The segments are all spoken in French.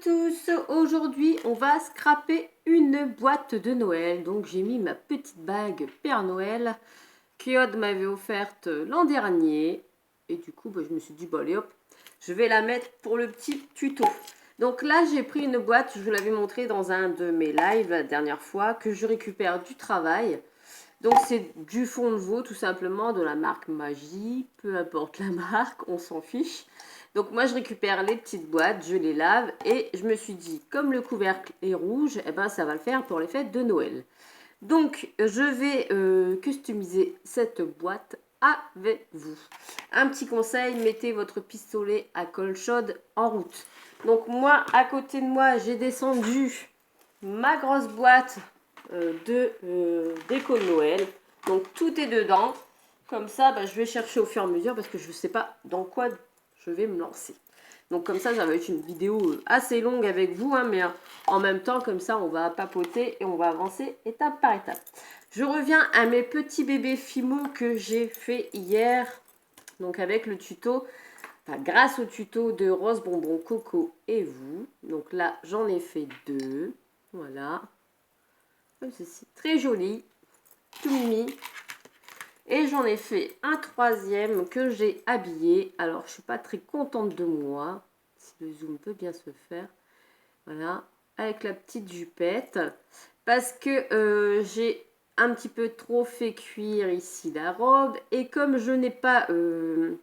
tous, aujourd'hui on va scraper une boîte de Noël. Donc j'ai mis ma petite bague Père Noël qu'Aude m'avait offerte l'an dernier. Et du coup je me suis dit allez hop, je vais la mettre pour le petit tuto. Donc là j'ai pris une boîte, je vous l'avais montré dans un de mes lives la dernière fois, que je récupère du travail. Donc c'est du fond de veau tout simplement, de la marque Magie, peu importe la marque, on s'en fiche. Donc moi je récupère les petites boîtes, je les lave et je me suis dit comme le couvercle est rouge, eh ben ça va le faire pour les fêtes de Noël. Donc je vais customiser cette boîte avec vous. Un petit conseil, mettez votre pistolet à colle chaude en route. Donc moi à côté de moi j'ai descendu ma grosse boîte de déco de Noël. Donc tout est dedans. Comme ça, je vais chercher au fur et à mesure parce que je ne sais pas dans quoi je vais me lancer. Donc comme ça va être une vidéo assez longue avec vous, hein, mais en même temps, comme ça, on va papoter et on va avancer étape par étape. Je reviens à mes petits bébés Fimo que j'ai fait hier. Donc avec le tuto, grâce au tuto de Rose Bonbon Coco et vous. Donc là, j'en ai fait 2. Voilà. Comme ceci. Très joli. Tout mimi. Et j'en ai fait un troisième que j'ai habillé. Alors, je suis pas très contente de moi. Si le zoom peut bien se faire. Voilà. Avec la petite jupette. Parce que j'ai un petit peu trop fait cuire ici la robe. Et comme je n'ai pas le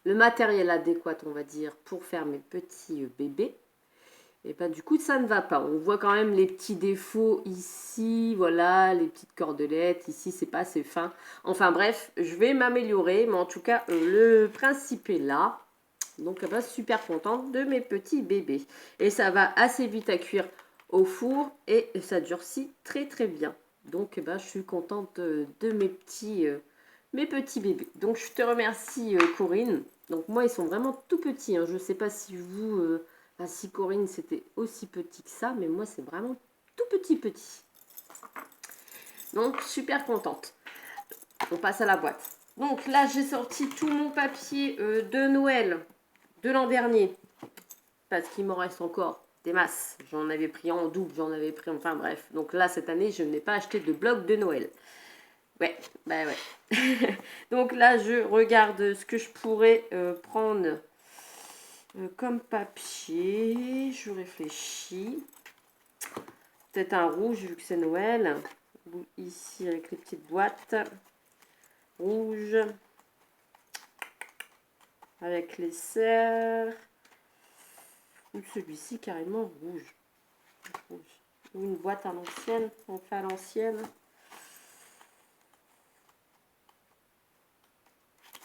matériel adéquat, on va dire, pour faire mes petits bébés. Et du coup, ça ne va pas. On voit quand même les petits défauts ici, voilà, les petites cordelettes. Ici, c'est pas assez fin. Enfin bref, je vais m'améliorer. Mais en tout cas, le principe est là. Donc, super contente de mes petits bébés. Et ça va assez vite à cuire au four. Et ça durcit très très bien. Donc, je suis contente de mes petits bébés. Donc, je te remercie, Corinne. Donc, moi, ils sont vraiment tout petits. Hein. Je ne sais pas si vous... si Corinne c'était aussi petit que ça, mais moi c'est vraiment tout petit. Donc super contente. On passe à la boîte. Donc là j'ai sorti tout mon papier de Noël de l'an dernier. Parce qu'il m'en reste encore des masses. J'en avais pris en double, j'en avais pris, enfin bref. Donc là cette année je n'ai pas acheté de bloc de Noël. Ouais. Donc là je regarde ce que je pourrais prendre comme papier. Je réfléchis. Peut-être un rouge vu que c'est Noël. Ici avec les petites boîtes. Rouge. Avec les serres. Ou celui-ci carrément rouge. Ou une boîte à l'ancienne. On fait à l'ancienne.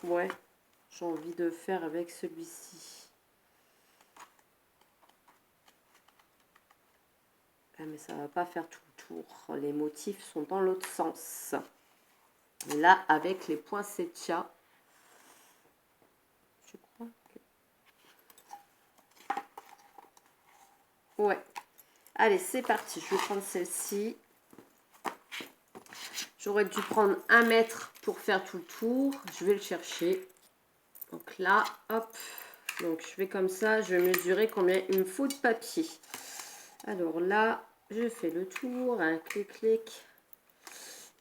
Ouais. J'ai envie de faire avec celui-ci. Mais ça va pas faire tout le tour. Les motifs sont dans l'autre sens. Là, avec les poinsettias, je crois que... Ouais. Allez, c'est parti. Je vais prendre celle-ci. J'aurais dû prendre 1 mètre pour faire tout le tour. Je vais le chercher. Donc là, hop. Donc je vais comme ça. Je vais mesurer combien il me faut de papier. Alors là, je fais le tour. Un clic.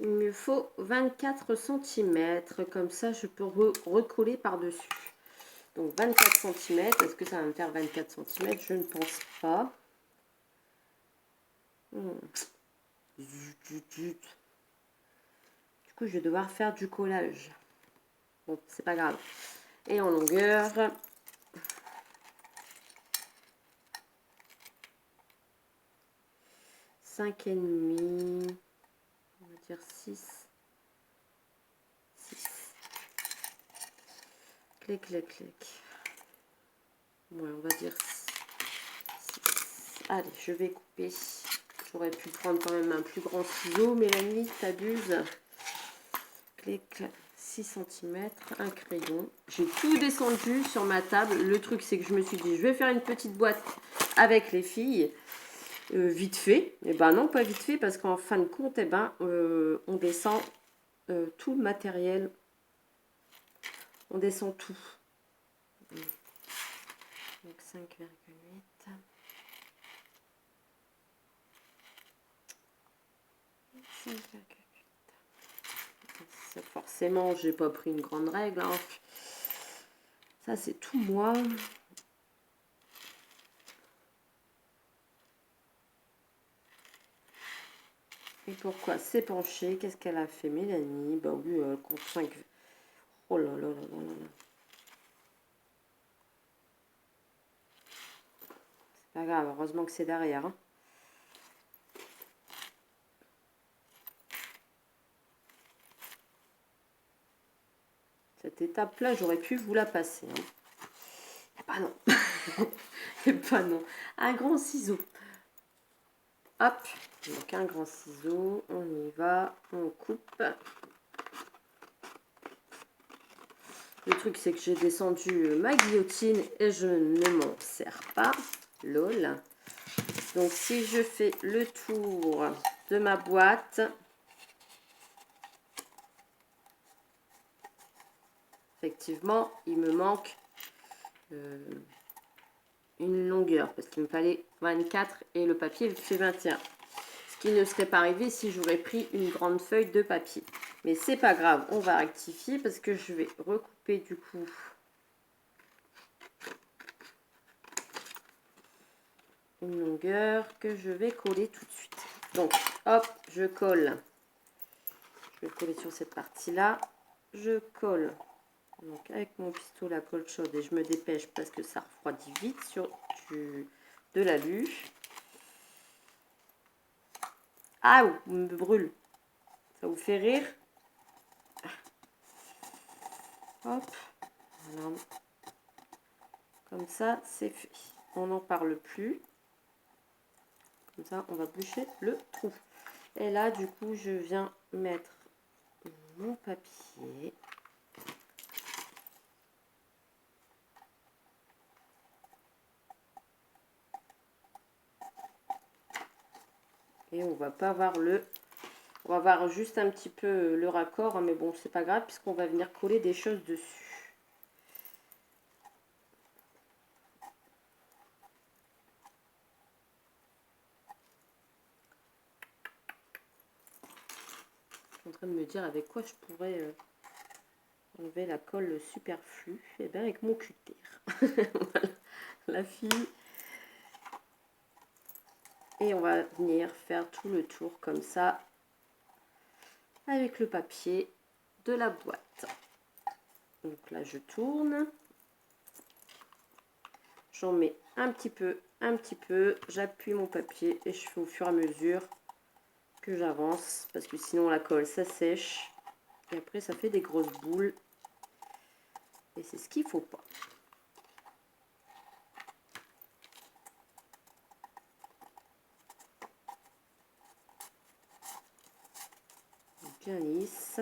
Il me faut 24 cm. Comme ça, je peux recoller par-dessus. Donc 24 cm. Est-ce que ça va me faire 24 cm? Je ne pense pas. Du coup, je vais devoir faire du collage. Bon, c'est pas grave. Et en longueur, 5,5. On va dire 6. Clic. Ouais, on va dire 6. Allez, je vais couper. J'aurais pu prendre quand même un plus grand ciseau, Mélanie, t'abuses. Clic, 6 cm, un crayon. J'ai tout descendu sur ma table. Le truc, c'est que je me suis dit, je vais faire une petite boîte avec les filles. Vite fait. Et non, pas vite fait, parce qu'en fin de compte, on descend tout le matériel. On descend tout. Donc 5,8. Forcément, j'ai pas pris une grande règle. Hein. Ça, c'est tout moi. Et pourquoi s'est penchée? Qu'est-ce qu'elle a fait, Mélanie? Bah oui, elle compte 5. Oh là là là là là. C'est pas grave, heureusement que c'est derrière. Hein. Cette étape-là, j'aurais pu vous la passer. Hein. Et bah non. Et bah non. Un grand ciseau. Hop. Donc un grand ciseau. On y va. On coupe. Le truc, c'est que j'ai descendu ma guillotine et je ne m'en sers pas. Lol. Donc, si je fais le tour de ma boîte, effectivement, il me manque une longueur parce qu'il me fallait 24 et le papier fait 21. Ce qui ne serait pas arrivé si j'aurais pris une grande feuille de papier. Mais c'est pas grave, on va rectifier parce que je vais recouper du coup une longueur que je vais coller tout de suite. Donc, hop, je colle. Je vais coller sur cette partie-là. Je colle. Donc, avec mon pistolet à colle chaude et je me dépêche parce que ça refroidit vite sur de l'alu. Ah, vous me brûle. Ça vous fait rire? Hop. Voilà. Comme ça, c'est fait. On n'en parle plus. Comme ça, on va boucher le trou. Et là, du coup, je viens mettre mon papier. Et on va pas voir on va voir juste un petit peu le raccord, hein, mais bon, c'est pas grave puisqu'on va venir coller des choses dessus. Je suis en train de me dire avec quoi je pourrais enlever la colle superflue. Et bien avec mon cutter. Voilà, la fille. Et on va venir faire tout le tour comme ça avec le papier de la boîte. Donc là, je tourne. J'en mets un petit peu. J'appuie mon papier et je fais au fur et à mesure que j'avance. Parce que sinon, la colle, ça sèche. Et après, ça fait des grosses boules. Et c'est ce qu'il ne faut pas. Bien lisse.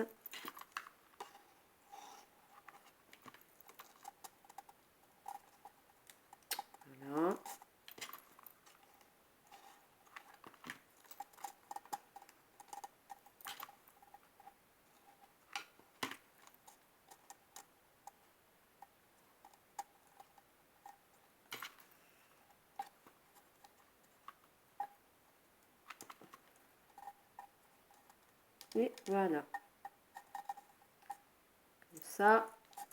Voilà. Et voilà. Comme ça,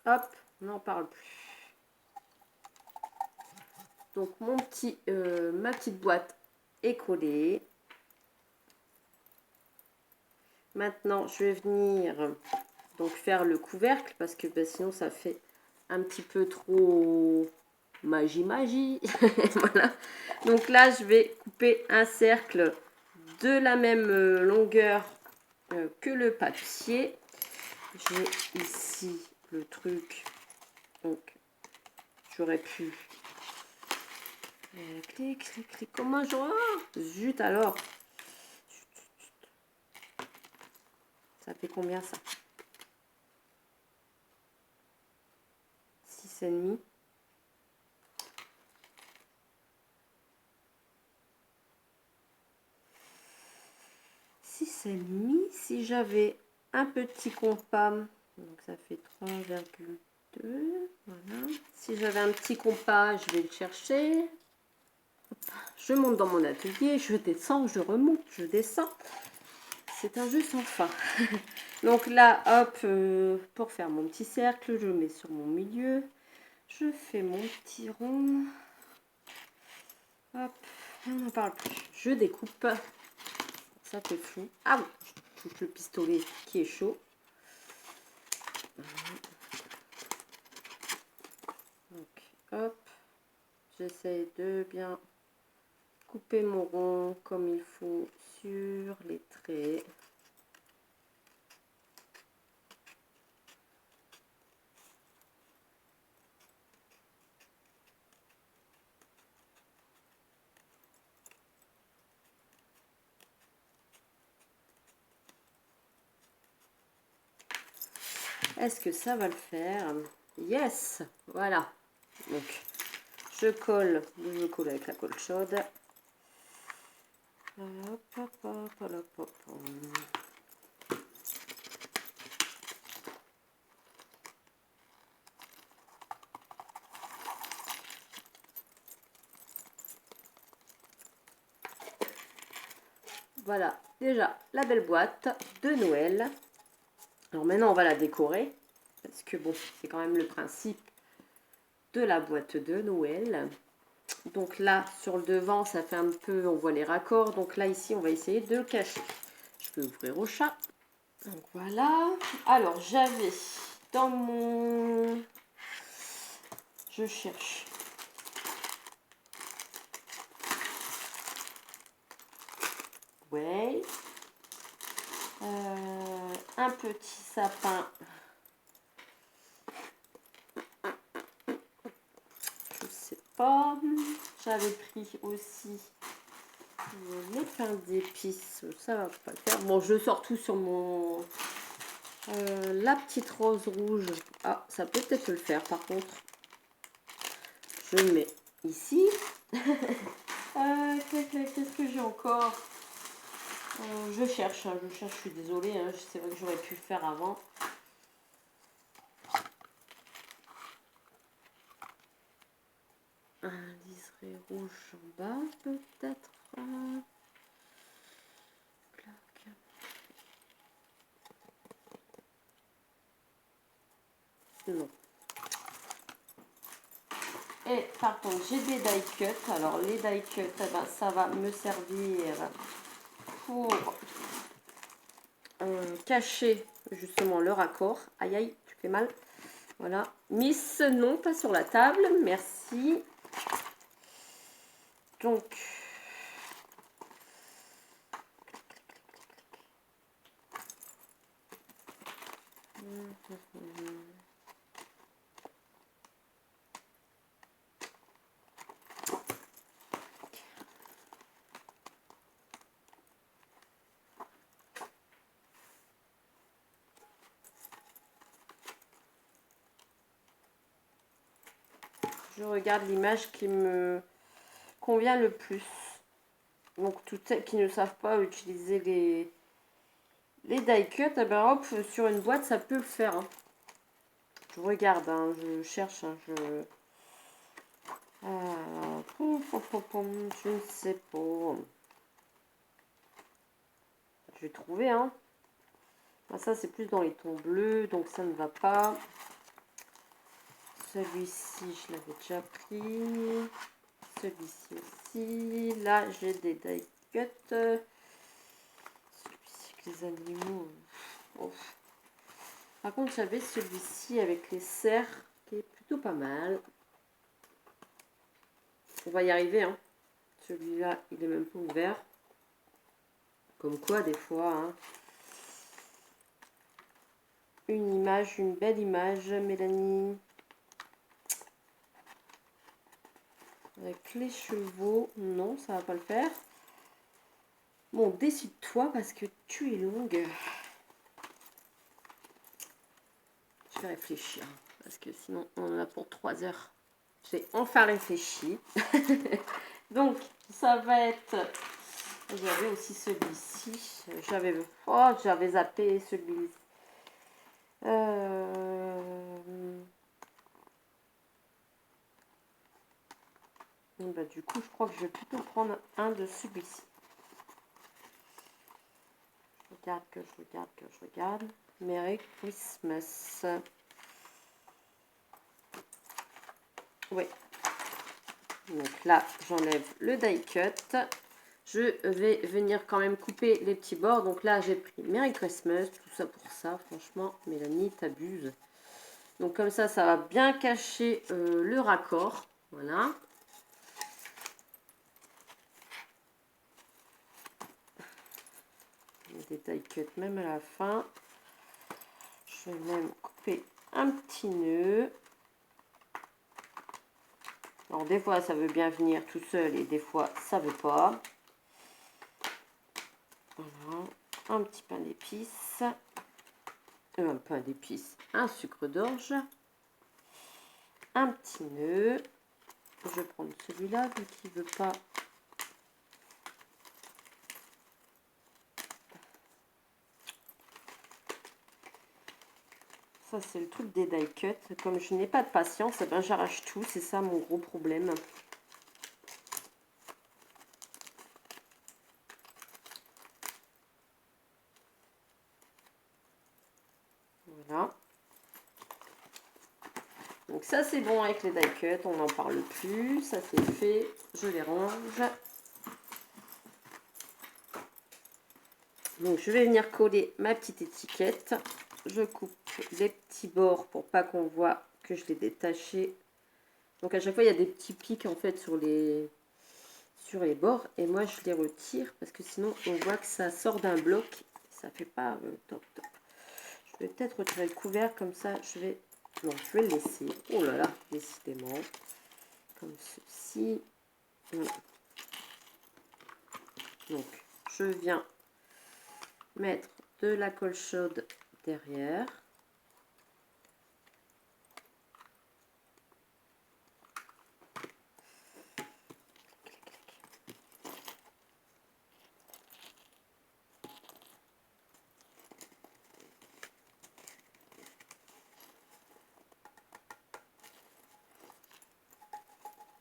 hop, on n'en parle plus. Donc ma petite boîte est collée. Maintenant, je vais venir donc faire le couvercle parce que sinon ça fait un petit peu trop magie. Voilà. Donc là, je vais couper un cercle de la même longueur que le papier. J'ai ici le truc. Donc, j'aurais pu... clic. Comment j'aurais... Zut alors. Ça fait combien ça? 6,5. Si j'avais un petit compas, donc ça fait 3,2. Voilà. Si j'avais un petit compas, je vais le chercher. Je monte dans mon atelier, je descends, je remonte, je descends. c'est un jeu sans fin. Donc là, hop, pour faire mon petit cercle, je le mets sur mon milieu. Je fais mon petit rond. Hop, on n'en parle plus. Je découpe. Ça fait flou. Ah oui, je touche le pistolet qui est chaud. Donc, hop, j'essaie de bien couper mon rond comme il faut sur les traits. Est-ce que ça va le faire? Yes! Voilà. Donc, je colle avec la colle chaude. Hop, hop, hop, hop, hop, hop. Voilà, déjà la belle boîte de Noël. Alors maintenant, on va la décorer. Parce que bon, c'est quand même le principe de la boîte de Noël. Donc là, sur le devant, ça fait un peu, on voit les raccords. Donc là, ici, on va essayer de le cacher. Je peux ouvrir au chat. Donc voilà. Alors, j'avais dans mon... Je cherche. Ouais. Un petit sapin. Je sais pas. J'avais pris aussi les pains d'épices. Ça va pas le faire. Bon, je sors tout sur mon... la petite rose rouge. Ah, ça peut peut-être le faire par contre. Je le mets ici. Qu'est-ce que j'ai encore? Je cherche, je suis désolée. C'est vrai que j'aurais pu le faire avant. Un liseré rouge en bas, peut-être. Non. Et par contre, j'ai des die cuts. Alors, les die cuts, eh ben, ça va me servir pour cacher justement le raccord. Aïe, aïe, tu fais mal. Voilà. Miss, non, pas sur la table. Merci. Donc, je regarde l'image qui me convient le plus. Donc, toutes celles qui ne savent pas utiliser les die cuts, eh ben, hop, sur une boîte, ça peut le faire. Hein. Je regarde, hein, je cherche, hein, je ne sais pas. Je vais trouver, hein. Ah, ça, c'est plus dans les tons bleus, donc ça ne va pas. Celui-ci, je l'avais déjà pris. Celui-ci aussi. Là, j'ai des die cuts. Celui-ci avec les animaux. Oh. Par contre, j'avais celui-ci avec les cerfs qui est plutôt pas mal. On va y arriver, hein. Celui-là, il est même pas ouvert. Comme quoi, des fois, hein. Une image, une belle image, Mélanie. Avec les chevaux, non, ça va pas le faire. Bon, décide-toi parce que tu es longue. Je vais réfléchir parce que sinon on en a pour 3 heures. J'ai enfin réfléchi. Donc, ça va être... J'avais aussi celui-ci. J'avais zappé celui-ci. Bah, du coup, je crois que je vais plutôt prendre un de celui-ci. je regarde. Merry Christmas. Oui. Donc là, j'enlève le die cut. Je vais venir quand même couper les petits bords. Donc là, j'ai pris Merry Christmas. Tout ça pour ça. Franchement, Mélanie, t'abuses. Donc comme ça va bien cacher le raccord. Voilà. Des die cut même à la fin. Je vais même couper un petit nœud. Alors des fois ça veut bien venir tout seul et des fois ça veut pas. Voilà, un petit pain d'épices. Un pain d'épices, un sucre d'orge. Un petit nœud. Je vais prendre celui-là vu qu'il ne veut pas. Ça c'est le truc des die cut. Comme je n'ai pas de patience, eh ben, j'arrache tout. C'est ça mon gros problème. Voilà. Donc ça c'est bon avec les die cut. On n'en parle plus. Ça c'est fait. Je les range. Donc je vais venir coller ma petite étiquette. Je coupe les petits bords pour pas qu'on voit que je l'ai détaché. Donc à chaque fois il y a des petits pics en fait sur les bords et moi je les retire parce que sinon on voit que ça sort d'un bloc. Ça fait pas top. Je vais peut-être retirer le couvert comme ça. Je vais le laisser. Oh là là, décidément. Comme ceci. Donc je viens mettre de la colle chaude derrière.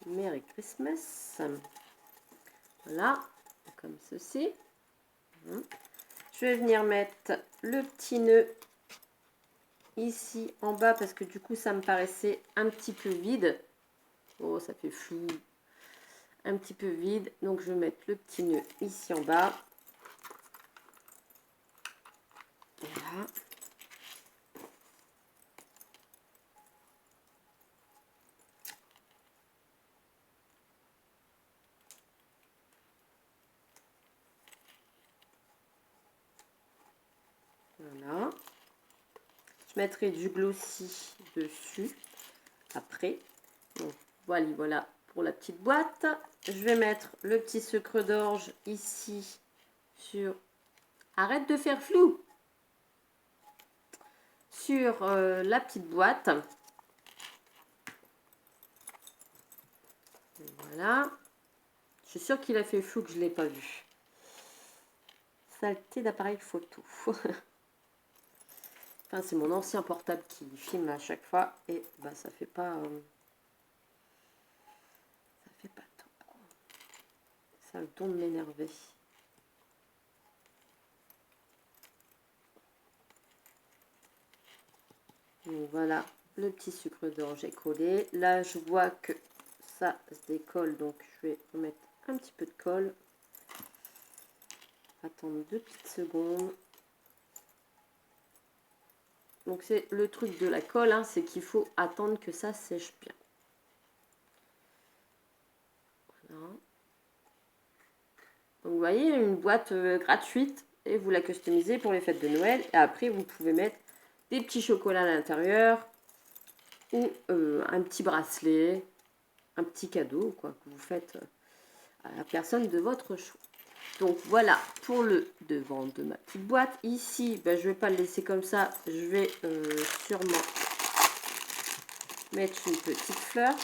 Merry Christmas. Voilà, comme ceci. Je vais venir mettre le petit nœud ici en bas parce que du coup ça me paraissait un petit peu vide. Oh, ça fait flou. Un petit peu vide. Donc je vais mettre le petit nœud ici en bas. Voilà. Voilà. Je mettrai du glossy dessus après. Donc voilà pour la petite boîte. Je vais mettre le petit sucre d'orge ici sur... Arrête de faire flou! Sur la petite boîte. Voilà. Je suis sûre qu'il a fait flou que je ne l'ai pas vu. Saleté d'appareil photo. Enfin, c'est mon ancien portable qui filme à chaque fois et bah ça fait pas top. Ça a le ton de m'énerver. Donc voilà, le petit sucre d'orge est collé. Là, je vois que ça se décolle, donc je vais remettre un petit peu de colle. Attendre 2 petites secondes. Donc c'est le truc de la colle, hein, c'est qu'il faut attendre que ça sèche bien. Voilà. Donc vous voyez, une boîte gratuite et vous la customisez pour les fêtes de Noël. Et après, vous pouvez mettre des petits chocolats à l'intérieur ou un petit bracelet, un petit cadeau quoi, que vous faites à la personne de votre choix. Donc voilà pour le devant de ma petite boîte. Ici, ben, je ne vais pas le laisser comme ça. Je vais sûrement mettre une petite fleur.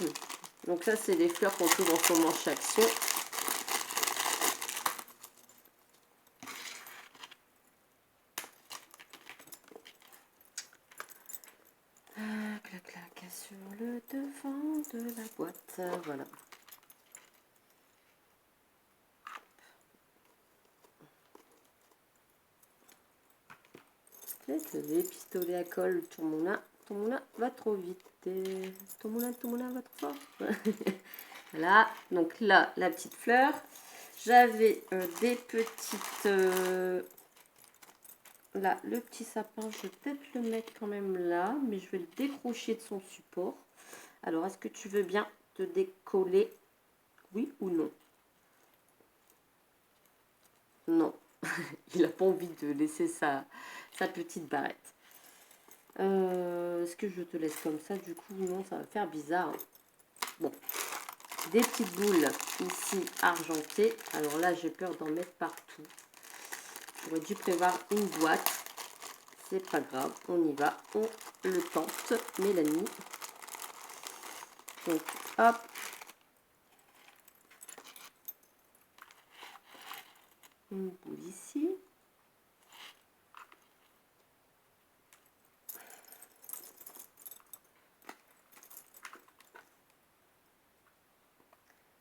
Donc ça, c'est des fleurs qu'on trouve en ce moment chez Action. Clac, clac, sur le devant de la boîte. Voilà. Les pistolets à colle, ton moulin va trop vite. Ton moulin va trop fort. Voilà, donc là, la petite fleur. J'avais des petites... là, le petit sapin, je vais peut-être le mettre quand même là, mais je vais le décrocher de son support. Alors, est-ce que tu veux bien te décoller? Oui ou non? Non, il n'a pas envie de laisser sa petite barrette. Est-ce que je te laisse comme ça? Du coup, non, ça va faire bizarre. Bon, des petites boules ici argentées. Alors là, j'ai peur d'en mettre partout. J'aurais dû prévoir une boîte. C'est pas grave, on y va, on le tente, Mélanie. Donc, hop. Une boule ici.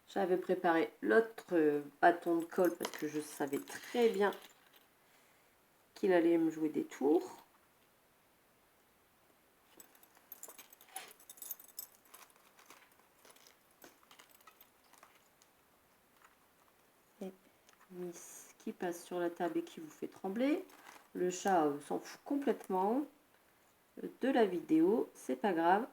J'avais préparé l'autre bâton de colle parce que je savais très bien qu'il allait me jouer des tours. Et qui passe sur la table et qui vous fait trembler. Le chat s'en fout complètement de la vidéo, c'est pas grave.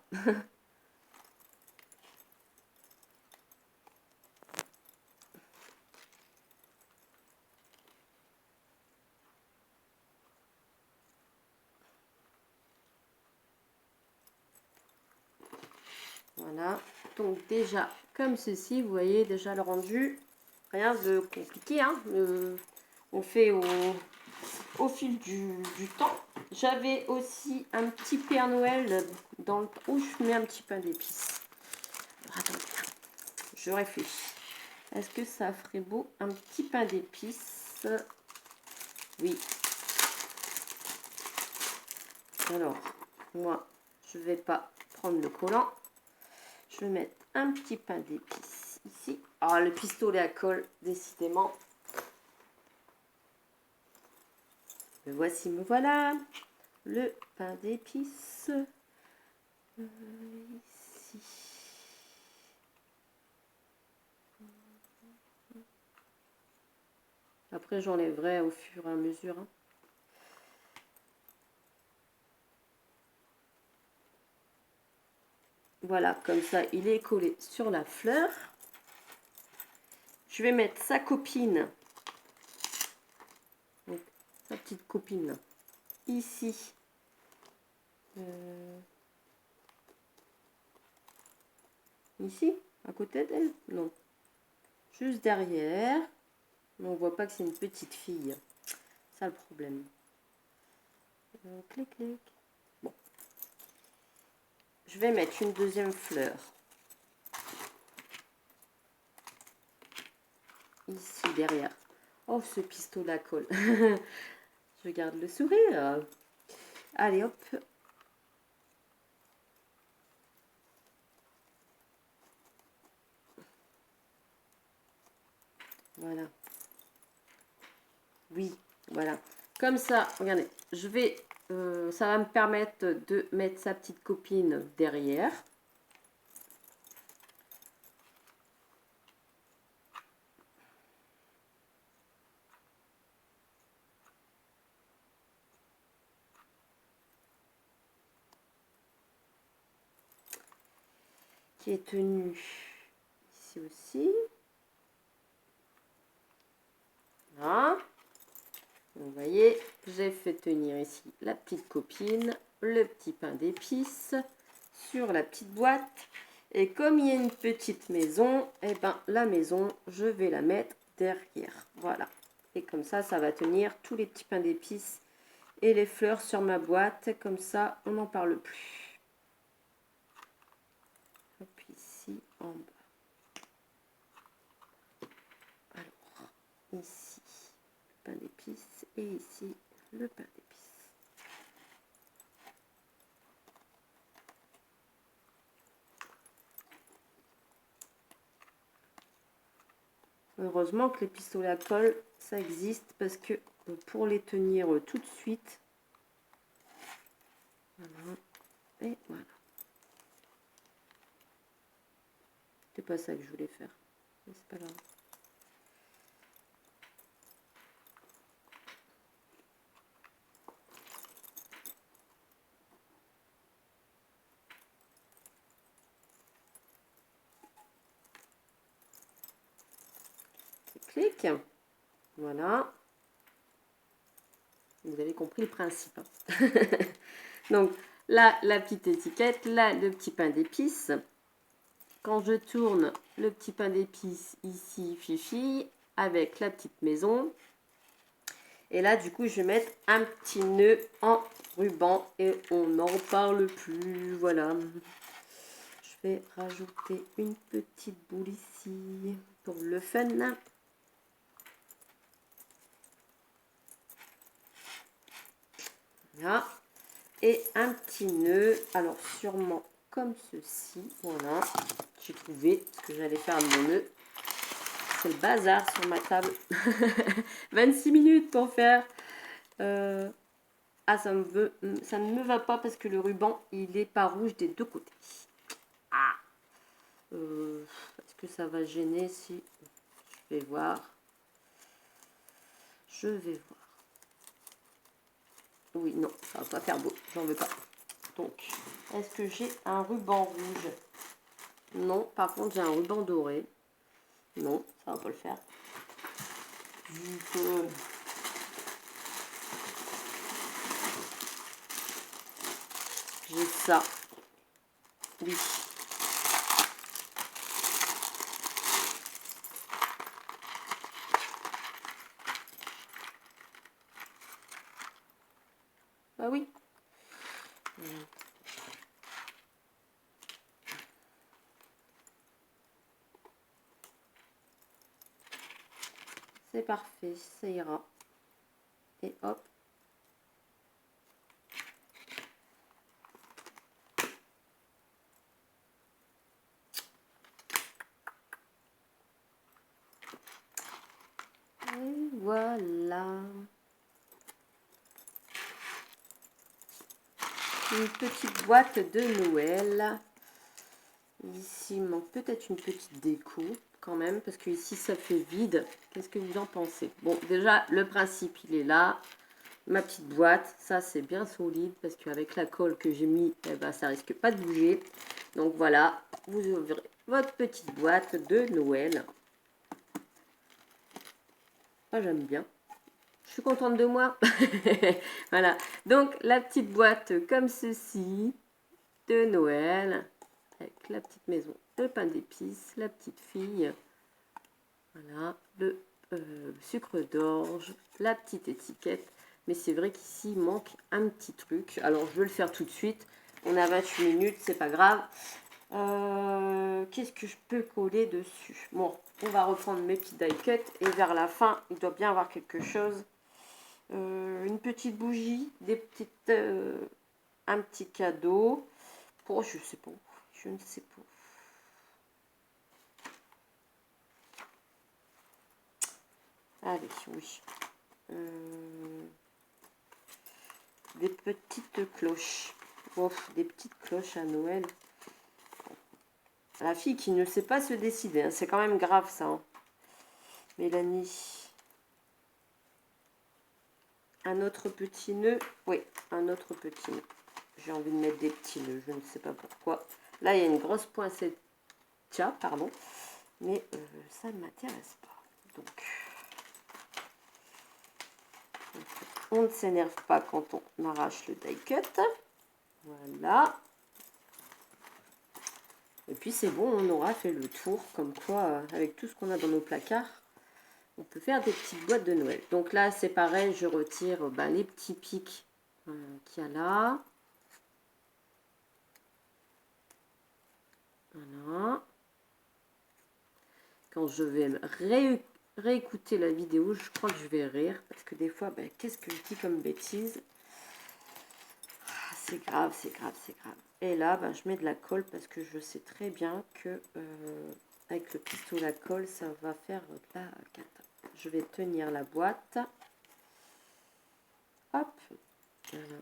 Voilà, donc déjà comme ceci, vous voyez déjà le rendu, rien de compliqué, hein. On fait au fil du temps. J'avais aussi un petit Père Noël dans le trou, je mets un petit pain d'épices. Attendez, je réfléchis. Est-ce que ça ferait beau un petit pain d'épices? Oui. Alors, moi, je vais pas prendre le collant. Je vais mettre un petit pain d'épices ici. Ah, le pistolet à colle, décidément. Me voici, me voilà. Le pain d'épices. Ici. Après, j'enlèverai au fur et à mesure. Hein. Voilà, comme ça, il est collé sur la fleur. Je vais mettre sa copine, donc sa petite copine, ici. Ici, à côté d'elle? Non. Juste derrière. Mais on voit pas que c'est une petite fille. Ça le problème. Clic, clic. Bon. Je vais mettre une deuxième fleur. Ici, derrière. Oh, ce pistolet à colle. Je garde le sourire. Allez, hop. Voilà. Oui, voilà. Comme ça, regardez, je vais, ça va me permettre de mettre sa petite copine derrière. Qui est tenue ici aussi. Voilà. Vous voyez, j'ai fait tenir ici la petite copine, le petit pain d'épices sur la petite boîte. Et comme il y a une petite maison, et ben la maison, je vais la mettre derrière. Voilà. Et comme ça, ça va tenir tous les petits pains d'épices et les fleurs sur ma boîte. Comme ça, on n'en parle plus. Hop, ici, en bas. Alors, ici, le pain d'épices et ici, le pain d'épices. Heureusement que les pistolets à colle, ça existe parce que pour les tenir tout de suite, Voilà. Et voilà. C'est pas ça que je voulais faire. Mais c'est pas grave. Clic. Voilà. Vous avez compris le principe. Hein. Donc là, la petite étiquette, là, le petit pain d'épices. Quand je tourne le petit pain d'épices ici, fifi, avec la petite maison. Et là, du coup, je vais mettre un petit nœud en ruban et on n'en parle plus. Voilà. Je vais rajouter une petite boule ici pour le fun. Voilà. Et un petit nœud. Alors, sûrement comme ceci. Voilà. J'ai trouvé ce que j'allais faire à mon nœud. C'est le bazar sur ma table. 26 minutes pour faire. Ah, ça ne me va pas parce que le ruban, il est pas rouge des deux côtés. Ah. Est-ce que ça va gêner si je vais voir. Je vais voir. Oui, non, ça va pas faire beau. J'en veux pas. Donc, est-ce que j'ai un ruban rouge? Non, par contre, j'ai un ruban doré. Non, ça va pas le faire. J'ai ça. Oui. Bah oui. C'est parfait, ça ira. Et hop. Et voilà. Une petite boîte de Noël. Ici, il manque peut-être une petite déco quand même, parce que ici, ça fait vide. Qu'est-ce que vous en pensez? Bon, déjà, le principe, il est là. Ma petite boîte, ça, c'est bien solide, parce qu'avec la colle que j'ai mis, eh ben, ça risque pas de bouger. Donc voilà, vous ouvrez votre petite boîte de Noël. Ah, j'aime bien. Je suis contente de moi. Voilà. Donc, la petite boîte comme ceci de Noël. Avec la petite maison, le pain d'épices, la petite fille. Voilà. Le sucre d'orge, la petite étiquette. Mais c'est vrai qu'ici, il manque un petit truc. Alors, je vais le faire tout de suite. On a 28 minutes, c'est pas grave. Qu'est-ce que je peux coller dessus? Bon, on va reprendre mes petits die cuts et vers la fin, il doit bien avoir quelque chose. Une petite bougie, des petites, un petit cadeau. Oh, je sais pas, je ne sais pas. Allez, oui. Des petites cloches. Oh, des petites cloches à Noël. La fille qui ne sait pas se décider, hein. C'est quand même grave ça. Hein. Mélanie. Un autre petit nœud. Oui, un autre petit nœud. J'ai envie de mettre des petits nœuds, je ne sais pas pourquoi. Là, il y a une grosse poincette. Tiens, pardon. Mais ça ne m'intéresse pas. Donc, on ne s'énerve pas quand on arrache le die cut. Voilà. Et puis c'est bon, on aura fait le tour. Comme quoi, avec tout ce qu'on a dans nos placards, on peut faire des petites boîtes de Noël. Donc là, c'est pareil, je retire les petits pics qu'il y a là. Voilà. Quand je vais réécouter la vidéo, je crois que je vais rire. Parce que des fois, qu'est-ce que je dis comme bêtise? C'est grave, c'est grave, c'est grave. Et là, je mets de la colle parce que je sais très bien que avec le pistolet à colle, ça va faire de la cata. Je vais tenir la boîte. Hop. Voilà.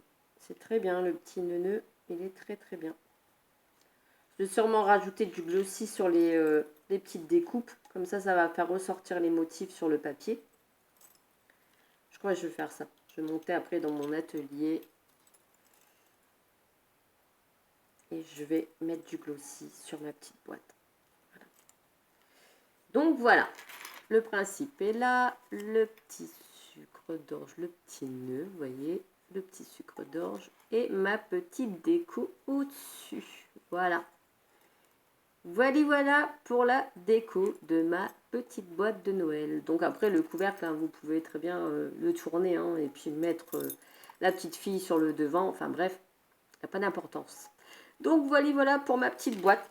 C'est très bien, le petit neuneu, il est très très bien. Je vais sûrement rajouter du glossy sur les petites découpes. Comme ça va faire ressortir les motifs sur le papier. Je crois que je vais faire ça. Je vais monter après dans mon atelier. Et je vais mettre du glossy sur ma petite boîte. Voilà. Donc voilà, le principe est là. Le petit sucre d'orge, le petit nœud, vous voyez, le petit sucre d'orge et ma petite déco au-dessus. Voilà. Voilà pour la déco de ma petite boîte de Noël. Donc après le couvercle, hein, vous pouvez très bien le tourner hein, et puis mettre la petite fille sur le devant. Enfin bref, il n'y a pas d'importance. Donc voilà pour ma petite boîte.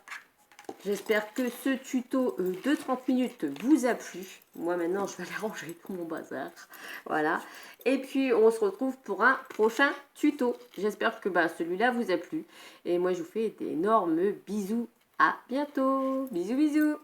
J'espère que ce tuto de 30 minutes vous a plu. Moi maintenant je vais aller ranger tout mon bazar. Voilà. Et puis on se retrouve pour un prochain tuto. J'espère que celui-là vous a plu. Et moi je vous fais d'énormes bisous. À bientôt. Bisous bisous.